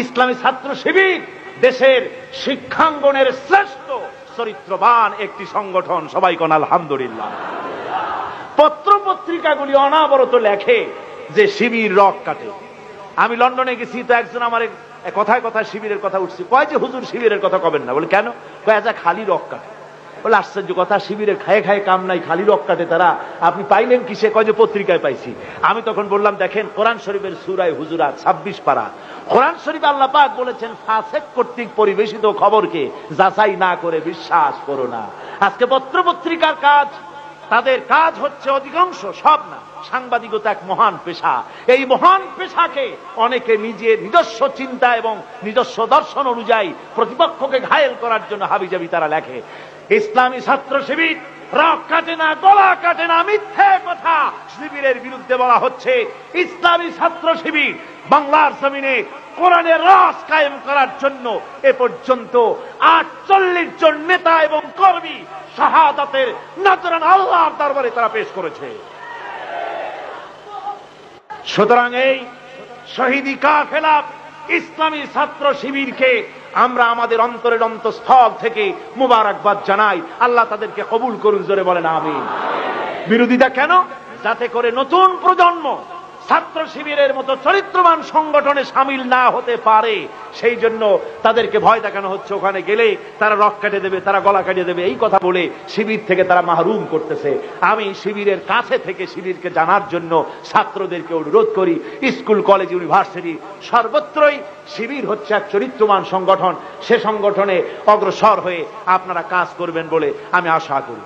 ইসলামী ছাত্র শিবির দেশের শিক্ষাঙ্গনের শ্রেষ্ঠ চরিত্রবান একটি সংগঠন। সবাই কোন আলহামদুলিল্লাহ। পত্র পত্রিকাগুলি অনাবরত লেখে যে শিবির রক কাটে। আমি লন্ডনে গেছি, তো একজন আমার কথায় কথায় শিবিরের কথা উঠছে, কয় যে হুজুর শিবিরের কথা কবেন না। বলে কেন? কয় যা খালি রক কাটে। বলে আশ্চর্য কথা, শিবিরের খায়ে খায়ে কাম নাই, খালি রক কাটে তারা, আপনি পাইলেন কিসে? কয় যে পত্রিকায় পাইছি। আমি তখন বললাম, দেখেন কোরআন শরীফের সূরা হুজুরাত 26 পারা, কোরআন শরীফে আল্লাহ পাক বলেছেন ফাসেক কর্তৃক পরিবেশিত খবরকে যাচাই না করে বিশ্বাস করো না। আজকে পত্র পত্রিকার কাজ, তাদের কাজ হচ্ছে অধিকাংশ, সব না, সাংবাদিকতা এক মহান পেশা। এই মহান পেশাকে অনেকে নিজের নিজস্ব চিন্তা এবং নিজস্ব দর্শন অনুযায়ী প্রতিপক্ষকে ঘায়েল করার জন্য হাবিজাবি তারা লেখে। ইসলামী ছাত্র শিবির রক কাটে না, গলা কাটে না, মিথ্যে কথা শিবিরের বিরুদ্ধে বলা হচ্ছে। ইসলামী ছাত্র শিবির বাংলার জমিনে কোরআনের রাজ কায়েম করার জন্য এ পর্যন্ত 48 জন নেতা এবং কর্মী শাহাদাতের নজরানা আল্লাহর দরবারে তারা পেশ করেছে। সুতরাং এই শহীদি কাফেলা ইসলামী ছাত্র শিবিরকে আমরা আমাদের অন্তরের অন্তঃস্থল থেকে মুবারকবাদ জানাই। আল্লাহ তাদেরকে কবুল করুন, জোরে বলেন আমিন। বিরোধিতা কেন? যাতে করে নতুন প্রজন্ম ছাত্র শিবিরের মতো চরিত্রবান সংগঠনে সামিল না হতে পারে, সেই জন্য তাদেরকে ভয় দেখানো হচ্ছে। ওখানে গেলে তারা রক কেটে দেবে, তারা গলা কেটে দেবে, এই কথা বলে শিবির থেকে তারা মাহরুম করতেছে। আমি শিবিরের কাছে থেকে শিবিরকে জানার জন্য ছাত্রদেরকে অনুরোধ করি, স্কুল কলেজ ইউনিভার্সিটি সর্বত্রই শিবির হচ্ছে এক চরিত্রবান সংগঠন। সে সংগঠনে অগ্রসর হয়ে আপনারা কাজ করবেন বলে আমি আশা করি।